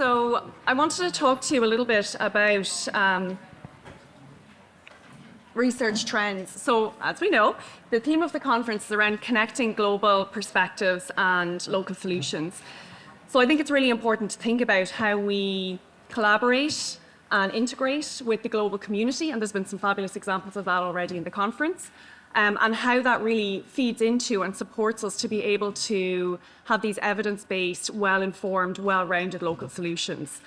So I wanted to talk to you a little bit about research trends. So as we know, the theme of the conference is around connecting global perspectives and local solutions. So I think it's really important to think about how we collaborate and integrate with the global community, and there's been some fabulous examples of that already in the conference, and how that really feeds into and supports us to be able to have these evidence-based, well-informed, well-rounded local solutions.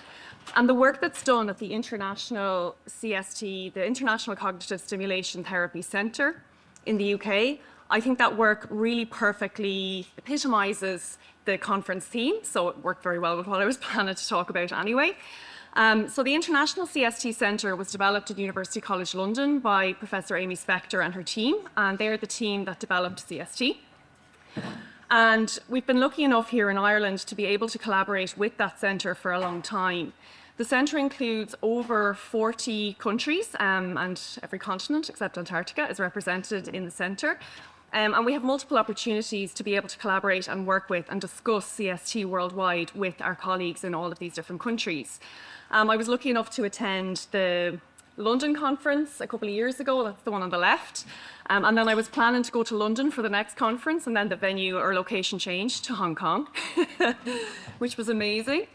And the work that's done at the International CST, the International Cognitive Stimulation Therapy Centre in the UK, I think that work really perfectly epitomises the conference theme, so it worked very well with what I was planning to talk about anyway. So the International CST Centre was developed at University College London by Professor Amy Spector and her team, and they're the team that developed CST. And we've been lucky enough here in Ireland to be able to collaborate with that centre for a long time. The centre includes over 40 countries, and every continent except Antarctica is represented in the centre. And we have multiple opportunities to be able to collaborate and work with and discuss CST worldwide with our colleagues in all of these different countries. I was lucky enough to attend the London conference a couple of years ago, that's the one on the left. And then I was planning to go to London for the next conference, and then the venue or location changed to Hong Kong, which was amazing.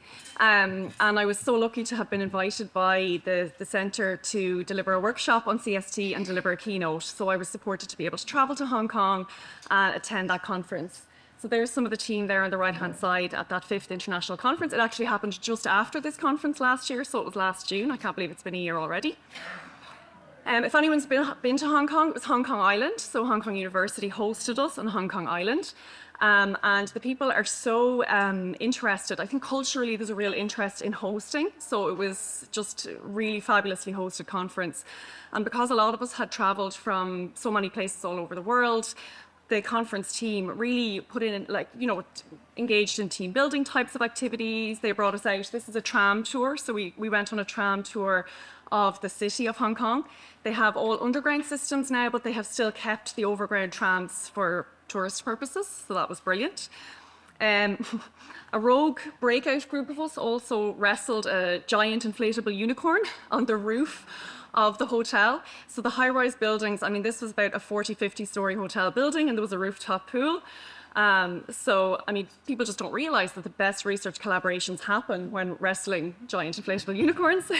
And I was so lucky to have been invited by the centre to deliver a workshop on CST and deliver a keynote. So I was supported to be able to travel to Hong Kong and attend that conference. So there's some of the team there on the right-hand side at that 5th International Conference. It actually happened just after this conference last year, so it was last June. I can't believe it's been a year already. If anyone's been to Hong Kong, it was Hong Kong Island. So Hong Kong University hosted us on Hong Kong Island. And the people are so interested. I think culturally there's a real interest in hosting. So it was just a really fabulously hosted conference. And because a lot of us had travelled from so many places all over the world, the conference team really put in, engaged in team building types of activities. They brought us out. This is a tram tour. So we went on a tram tour of the city of Hong Kong. They have all underground systems now, but they have still kept the overground trams for tourist purposes. So that was brilliant. A rogue breakout group of us also wrestled a giant inflatable unicorn on the roof of the hotel. So the high-rise buildings, this was about a 40, 50-story hotel building, and there was a rooftop pool. People just don't realize that the best research collaborations happen when wrestling giant inflatable unicorns.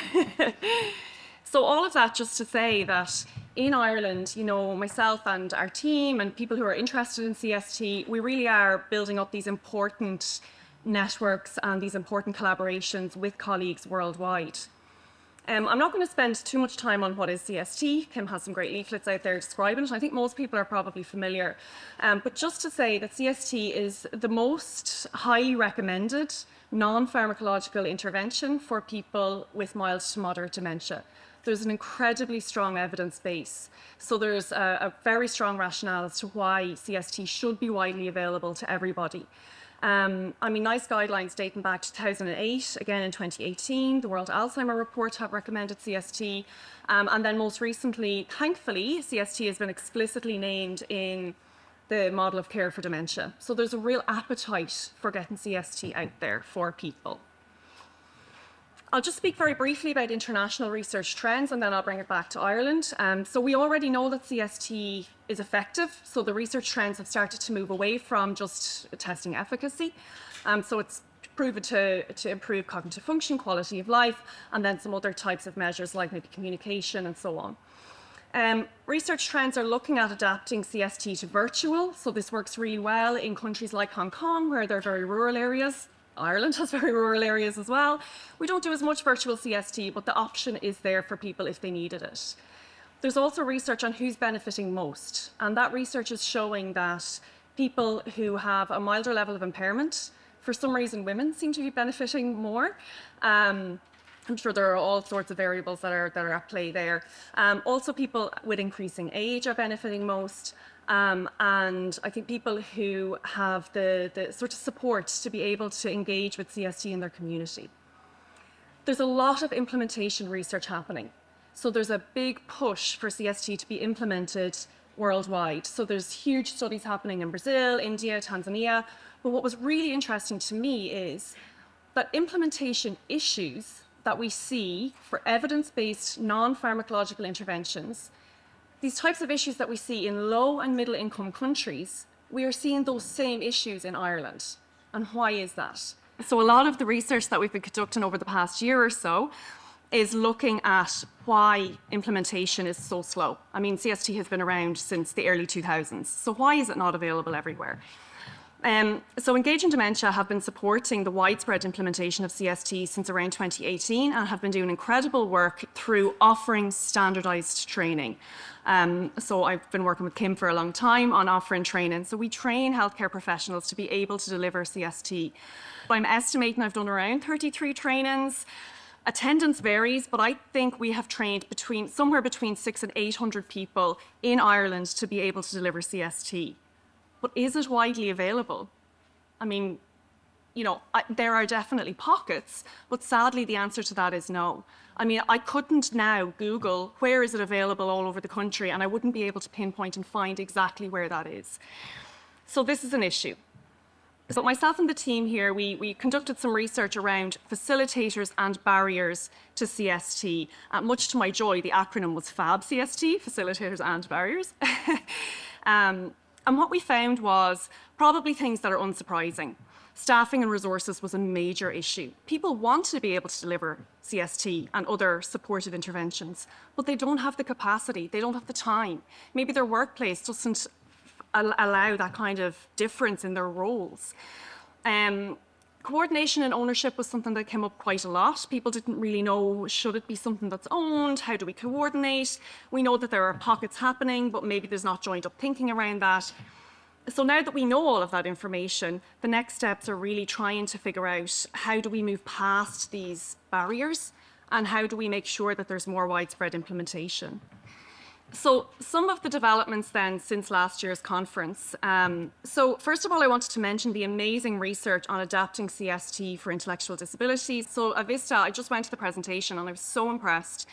So all of that just to say that in Ireland, myself and our team and people who are interested in CST, we really are building up these important networks and these important collaborations with colleagues worldwide. I'm not going to spend too much time on what is CST. Kim has some great leaflets out there describing it. I think most people are probably familiar. But just to say that CST is the most highly recommended non-pharmacological intervention for people with mild to moderate dementia. There's an incredibly strong evidence base. So there's a very strong rationale as to why CST should be widely available to everybody. NICE guidelines dating back to 2008, again in 2018, the World Alzheimer Report have recommended CST, and then most recently, thankfully, CST has been explicitly named in the model of care for dementia. So there's a real appetite for getting CST out there for people. I'll just speak very briefly about international research trends, and then I'll bring it back to Ireland. So we already know that CST is effective. So the research trends have started to move away from just testing efficacy. So it's proven to improve cognitive function, quality of life, and then some other types of measures like maybe communication and so on. Research trends are looking at adapting CST to virtual. So this works really well in countries like Hong Kong, where they're very rural areas. Ireland has very rural areas as well. We don't do as much virtual CST, but the option is there for people if they needed it. There's also research on who's benefiting most, and that research is showing that people who have a milder level of impairment, for some reason women seem to be benefiting more. I'm sure there are all sorts of variables that are at play there. Also people with increasing age are benefiting most. And I think people who have the sort of support to be able to engage with CST in their community. There's a lot of implementation research happening. So there's a big push for CST to be implemented worldwide. So there's huge studies happening in Brazil, India, Tanzania. But what was really interesting to me is that implementation issues that we see for evidence-based non-pharmacological interventions, these types of issues that we see in low and middle income countries, we are seeing those same issues in Ireland. And why is that? So a lot of the research that we've been conducting over the past year or so is looking at why implementation is so slow. I mean, CST has been around since the early 2000s. So why is it not available everywhere? So Engaging Dementia have been supporting the widespread implementation of CST since around 2018 and have been doing incredible work through offering standardised training. So I've been working with Kim for a long time on offering training. So we train healthcare professionals to be able to deliver CST. I'm estimating I've done around 33 trainings. Attendance varies, but I think we have trained somewhere between 600 and 800 people in Ireland to be able to deliver CST. But is it widely available? I mean, there are definitely pockets, but sadly the answer to that is no. I mean, I couldn't now Google where is it available all over the country, and I wouldn't be able to pinpoint and find exactly where that is. So this is an issue. So myself and the team here, we conducted some research around facilitators and barriers to CST. Much to my joy, the acronym was FAB-CST, facilitators and barriers. And what we found was probably things that are unsurprising. Staffing and resources was a major issue. People want to be able to deliver CST and other supportive interventions, but they don't have the capacity, they don't have the time. Maybe their workplace doesn't allow that kind of difference in their roles. Coordination and ownership was something that came up quite a lot. People didn't really know, should it be something that's owned? How do we coordinate? We know that there are pockets happening, but maybe there's not joined up thinking around that. So now that we know all of that information, the next steps are really trying to figure out how do we move past these barriers and how do we make sure that there's more widespread implementation. So some of the developments then since last year's conference. So first of all, I wanted to mention the amazing research on adapting CST for intellectual disabilities. So Avista, I just went to the presentation and I was so impressed.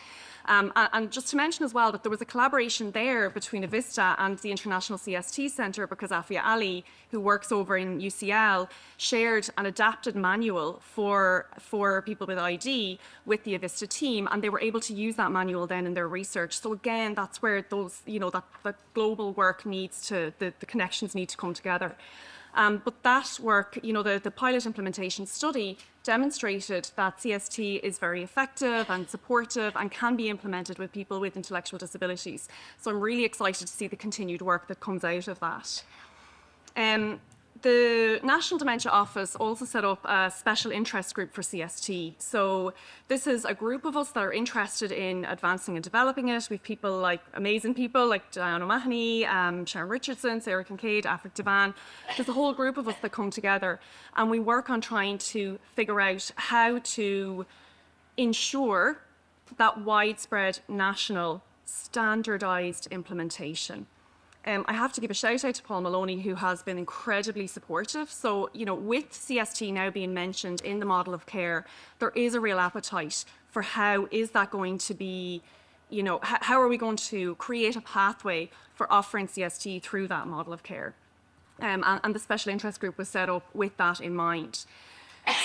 And just to mention as well that there was a collaboration there between Avista and the International CST Centre because Afia Ali, who works over in UCL, shared an adapted manual for people with ID with the Avista team, and they were able to use that manual then in their research. So again, that's where those, that global work needs to, the connections need to come together. But that work, the pilot implementation study demonstrated that CST is very effective and supportive and can be implemented with people with intellectual disabilities. So I'm really excited to see the continued work that comes out of that. The National Dementia Office also set up a special interest group for CST. So this is a group of us that are interested in advancing and developing it. We have amazing people like Diane O'Mahony, Sharon Richardson, Sarah Kincaid, Afric Devan. There's a whole group of us that come together and we work on trying to figure out how to ensure that widespread national standardised implementation. I have to give a shout out to Paul Maloney, who has been incredibly supportive. So, with CST now being mentioned in the model of care, there is a real appetite for how is that going to be, how are we going to create a pathway for offering CST through that model of care? And the special interest group was set up with that in mind.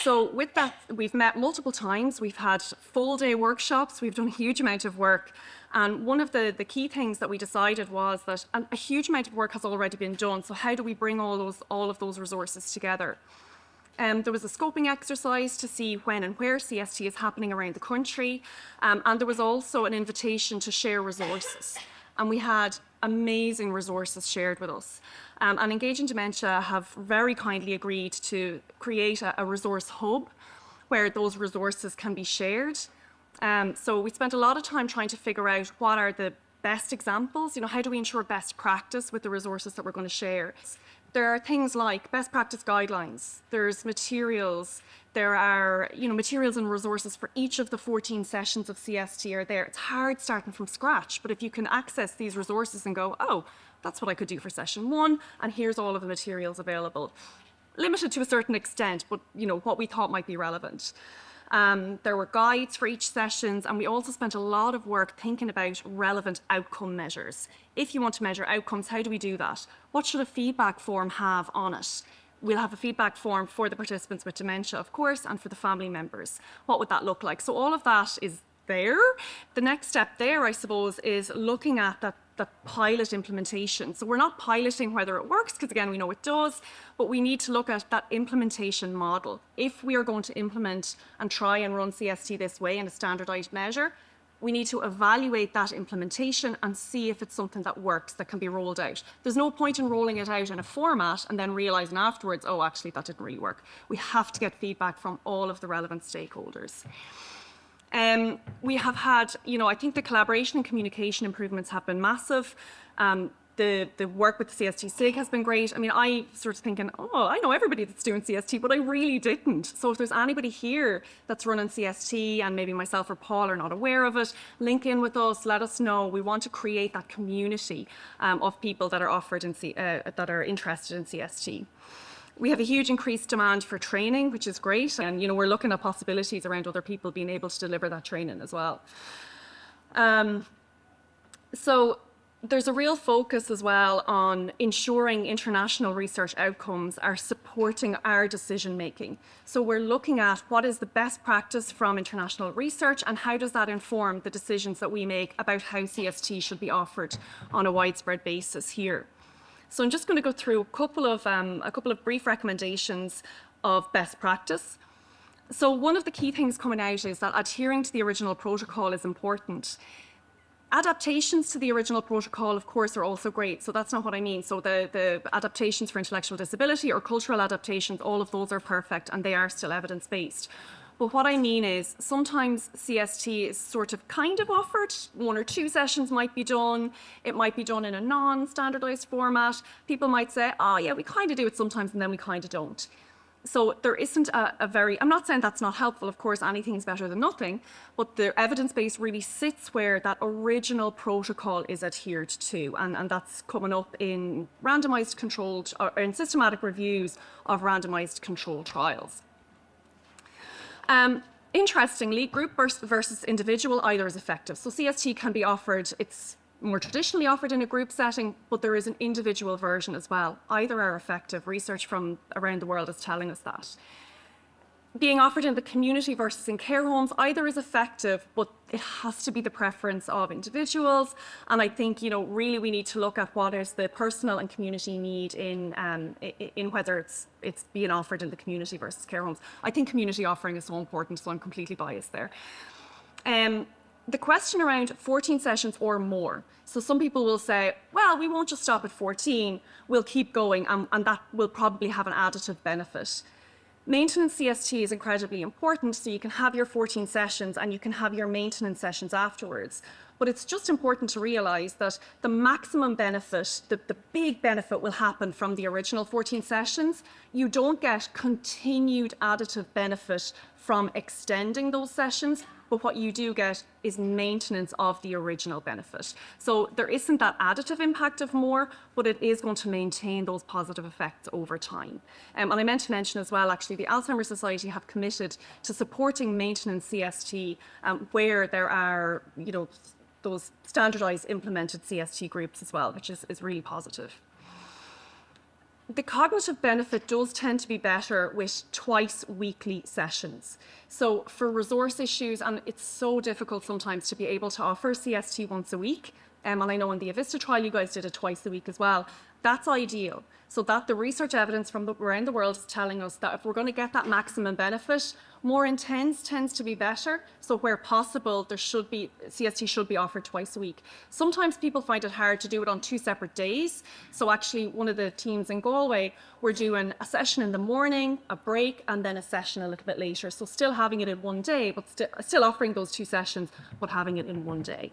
So with that, we've met multiple times. We've had full day workshops. We've done a huge amount of work. And one of the key things that we decided was that a huge amount of work has already been done. So how do we bring all of those resources together? There was a scoping exercise to see when and where CST is happening around the country. And there was also an invitation to share resources. And we had amazing resources shared with us. And Engaging Dementia have very kindly agreed to create a resource hub where those resources can be shared. So we spent a lot of time trying to figure out what are the best examples, how do we ensure best practice with the resources that we're going to share. There are things like best practice guidelines, there's materials, there are materials and resources for each of the 14 sessions of CST are there. It's hard starting from scratch, but if you can access these resources and go, oh, that's what I could do for session 1, and here's all of the materials available. Limited to a certain extent, but what we thought might be relevant. There were guides for each sessions, and we also spent a lot of work thinking about relevant outcome measures. If you want to measure outcomes, how do we do that? What should a feedback form have on it? we'll have a feedback form for the participants with dementia, of course, and for the family members. What would that look like? So all of that is there. The next step there, I suppose, is looking at that pilot implementation. So we're not piloting whether it works, because again, we know it does, but we need to look at that implementation model. If we are going to implement and try and run CST this way in a standardized measure, we need to evaluate that implementation and see if it's something that works, that can be rolled out. There's no point in rolling it out in a format and then realizing afterwards, oh, actually, that didn't really work. We have to get feedback from all of the relevant stakeholders. We have had, I think the collaboration and communication improvements have been massive. The work with the CST SIG has been great. I mean, I sort of thinking, oh, I know everybody that's doing CST, but I really didn't. So if there's anybody here that's running CST and maybe myself or Paul are not aware of it, link in with us, let us know. We want to create that community of people that are offered that are interested in CST. We have a huge increased demand for training, which is great. And, we're looking at possibilities around other people being able to deliver that training as well. So there's a real focus as well on ensuring international research outcomes are supporting our decision making. So we're looking at what is the best practice from international research and how does that inform the decisions that we make about how CST should be offered on a widespread basis here. So I'm just going to go through a couple of brief recommendations of best practice. So one of the key things coming out is that adhering to the original protocol is important. Adaptations to the original protocol, of course, are also great. So that's not what I mean. So the adaptations for intellectual disability or cultural adaptations, all of those are perfect and they are still evidence-based. But what I mean is sometimes CST is sort of kind of offered. 1 or 2 sessions might be done. It might be done in a non-standardized format. People might say, oh yeah, we kind of do it sometimes and then we kind of don't. So there isn't I'm not saying that's not helpful, of course, anything's better than nothing, but the evidence base really sits where that original protocol is adhered to, and that's coming up in randomized controlled, or in systematic reviews of randomized controlled trials. Interestingly, group versus individual either is effective. So CST can be offered, it's more traditionally offered in a group setting, but there is an individual version as well. Either are effective. Research from around the world is telling us that. Being offered in the community versus in care homes, either is effective, but it has to be the preference of individuals. And I think, really we need to look at what is the personal and community need in whether it's being offered in the community versus care homes. I think community offering is so important, so I'm completely biased there. The question around 14 sessions or more. So some people will say, well, we won't just stop at 14, we'll keep going, and that will probably have an additive benefit. Maintenance CST is incredibly important, so you can have your 14 sessions and you can have your maintenance sessions afterwards. But it's just important to realise that the maximum benefit, the big benefit will happen from the original 14 sessions. You don't get continued additive benefit from extending those sessions, but what you do get is maintenance of the original benefit. So there isn't that additive impact of more, but it is going to maintain those positive effects over time. And I meant to mention as well, actually, the Alzheimer Society have committed to supporting maintenance CST where there are, those standardized implemented CST groups as well, which is really positive. The cognitive benefit does tend to be better with twice weekly sessions. So for resource issues, and it's so difficult sometimes to be able to offer CST once a week, and I know in the Avista trial you guys did it twice a week as well, that's ideal. So that the research evidence from around the world is telling us that if we're going to get that maximum benefit, more intense tends to be better. So where possible, CST should be offered twice a week. Sometimes people find it hard to do it on 2 separate days. So actually one of the teams in Galway, we're doing a session in the morning, a break, and then a session a little bit later. So still having it in one day, but still offering those 2 sessions, but having it in one day.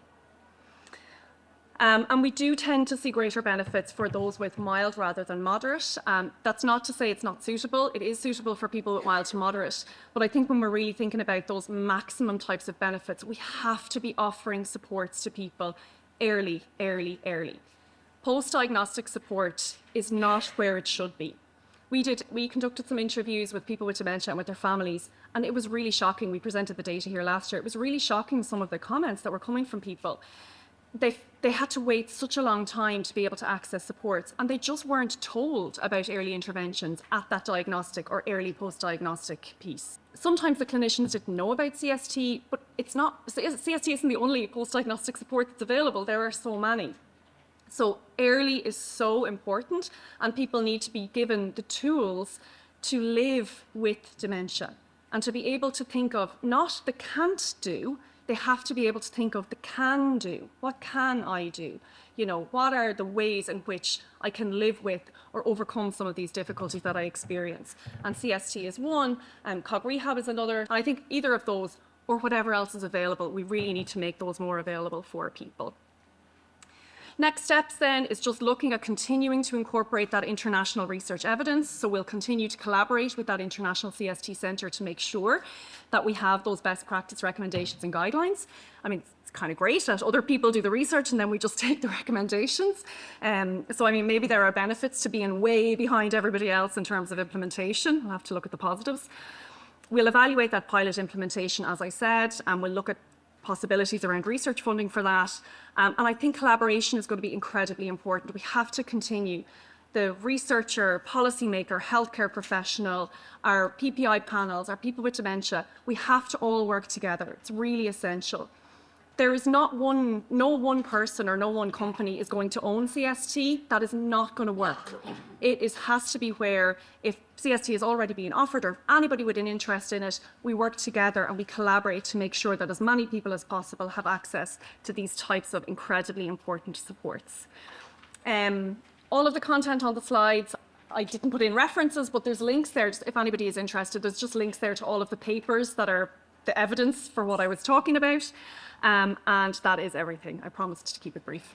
And we do tend to see greater benefits for those with mild rather than moderate. That's not to say it's not suitable. It is suitable for people with mild to moderate. But I think when we're really thinking about those maximum types of benefits, we have to be offering supports to people early. Post-diagnostic support is not where it should be. We conducted some interviews with people with dementia and with their families, and it was really shocking. We presented the data here last year. It was really shocking, some of the comments that were coming from people. they had to wait such a long time to be able to access supports, and they just weren't told about early interventions at that diagnostic or early post-diagnostic piece. Sometimes the clinicians didn't know about CST, but CST isn't the only post-diagnostic support that's available. There are so many. So early is so important, and people need to be given the tools to live with dementia and to be able to think of not the can't do, they have to be able to think of the can do. What can I do? You know, what are the ways in which I can live with or overcome some of these difficulties that I experience? And CST is one, and cog rehab is another. I think either of those or whatever else is available, we really need to make those more available for people. Next steps then is just looking at continuing to incorporate that international research evidence. So we'll continue to collaborate with that International CST Centre to make sure that we have those best practice recommendations and guidelines. I mean, it's kind of great that other people do the research and then we just take the recommendations. So I mean, maybe there are benefits to being way behind everybody else in terms of implementation. We'll have to look at the positives. We'll evaluate that pilot implementation, as I said, and we'll look at possibilities around research funding for that. And I think collaboration is going to be incredibly important. We have to continue. The researcher, policymaker, healthcare professional, our PPI panels, our people with dementia, we have to all work together. It's really essential. There is no one person or no one company is going to own CST. That is not going to work. It has to be where if CST is already being offered or anybody with an interest in it, we work together and we collaborate to make sure that as many people as possible have access to these types of incredibly important supports. All of the content on the slides, I didn't put in references, but there's links there. If anybody is interested, there's just links there to all of the papers that are the evidence for what I was talking about. And that is everything. I promised to keep it brief.